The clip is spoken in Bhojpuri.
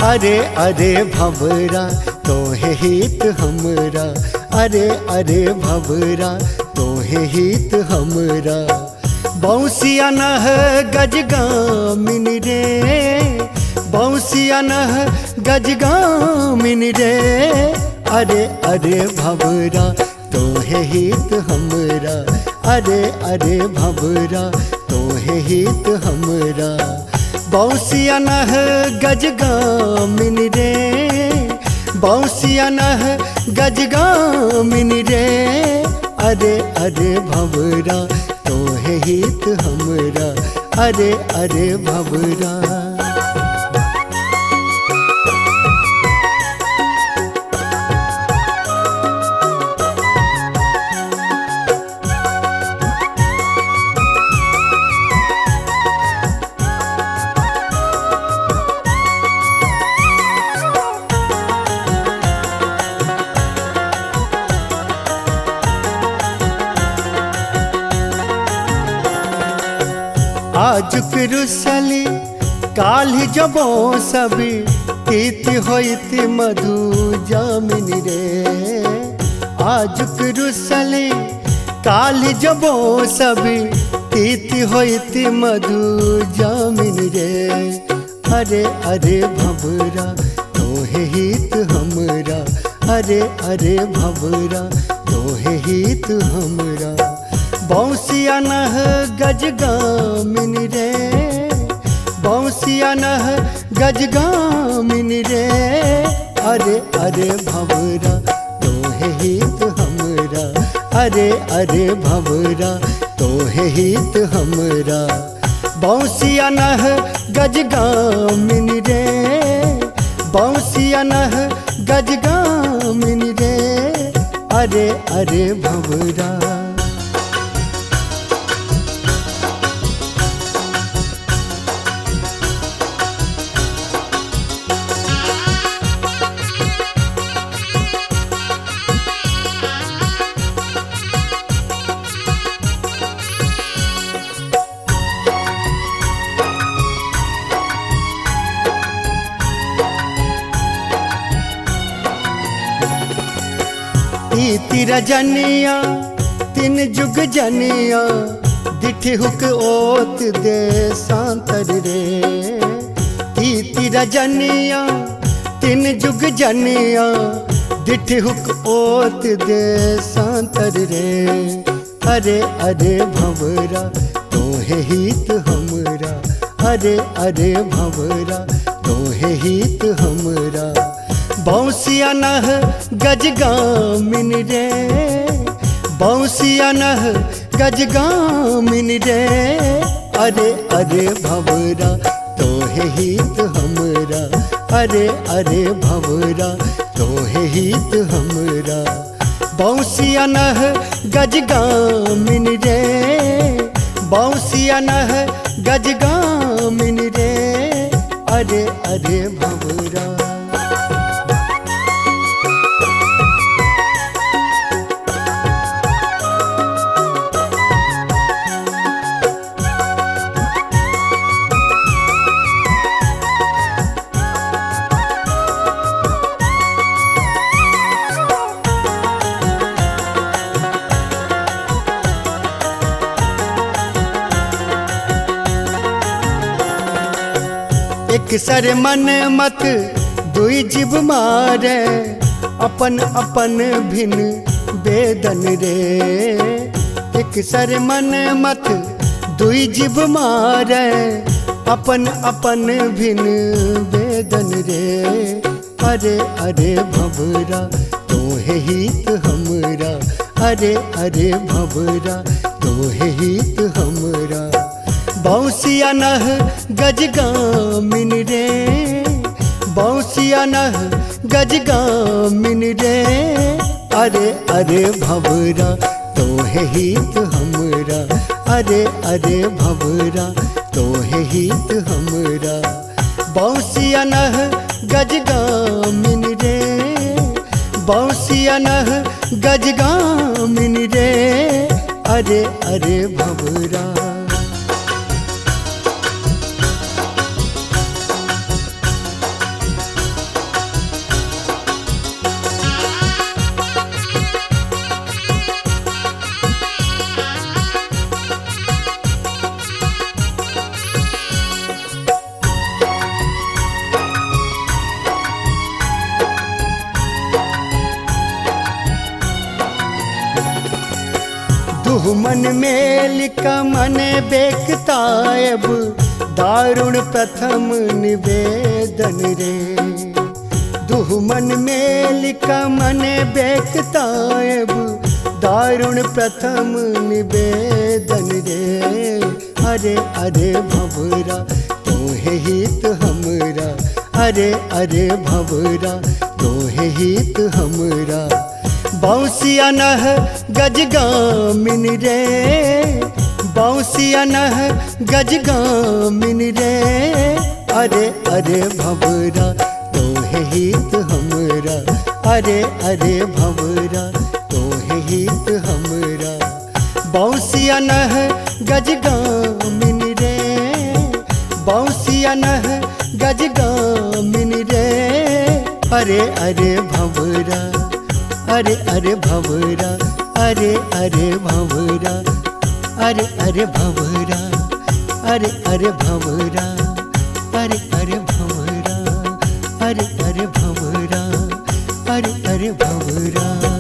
अरे अरे भंवरा तोहे हित हमरा, अरे अरे भंवरा तोहे हित हमरा। बंसिया नह गजगामिन रे, बंसिया नह गजगामिन रे। अरे अरे भंवरा तोहे हित हमरा, अरे अरे भंवरा तोहे हित हमरा। बंसिया नह गजगामिन रे, बंसिया नह गजगामिन रे। अरे अरे भंवरा तोहे हित हमरा, अरे अरे भंवरा। आजुक रुसली काल्हि जबो सभी, तीति होइत मधु जामिन रे। आजुक रुसली काल्हि जबो सभी, तीति होइत मधु जामिन रे। अरे अरे भंवरा तोहे हित हमरा, अरे अरे भंवरा तोहे हित हमरा। बंसिया नह गजगामिन रे, बंसिया नह गजगामिन रे। अरे अरे भंवरा तोहे हित हमरा, अरे अरे भंवरा तोहे हित हमरा। बंसिया नह गजगामिन रे, बंसिया नह गजगामिन रे। अरे अरे भंवरा। तीति रजनिया तीन जुग जनिया, दिठी हुक ओत दे सांतर रे। तीति रजनिया तीन जुग जनिया, दिठी हुक ओत दे सांतर रे। अरे अरे भंवरा तोहे हित हमरा, अरे अरे भंवरा तोहे हित हमरा। बंसिया नह गजगामिन रे, बंसिया नह गजगामिन रे। अरे अरे भंवरा तोहे हित हमरा, अरे अरे भंवरा तोहे हित हमरा। बंसिया नह गजगामिन रे, बंसिया नह गजगामिन रे। अरे अरे भंवरा। एक सर मन मत दुई जीव मारे, अपन अपन भिन्न वेदन रे। एक सर मन मत दुई जीव मारे, अपन अपन भिन्न वेदन रे। अरे अरे भंवरा तोहे हित हमरा, अरे अरे भंवरा तोहे हित हमरा। बंसिया नह गजगामिन रे, बंसिया नह गजगामिन रे। अरे अरे भंवरा तोहे हित हमरा, अरे अरे भंवरा तोहे हित हमरा। बंसिया नह गजगामिन रे, बंसिया नह गजगामिन रे। अरे अरे भंवरा। दुह मन मेल का मन बेकतायब दारुण प्रथम निवेदन रे। दुह मन मेल का मन बेकतायब दारुण प्रथम निवेदन रे। अरे अरे भंवरा तोहे हित हमरा, अरे अरे भंवरा तोहे हित हमरा। बांसिया नह गजगामिन रे, बांसिया नह गजगामिन रे। अरे अरे भंवरा तोहे हित हमरा, अरे अरे भंवरा तोहे हित हमरा। बांसिया नह गजगामिन रे, बांसिया नह गजगामिन रे। अरे अरे भंवरा, अरे अरे भंवरा, अरे अरे भंवरा, अरे अरे भंवरा, अरे अरे भंवरा, अरे अरे भंवरा, अरे अरे भंवरा, अरे अरे भंवरा।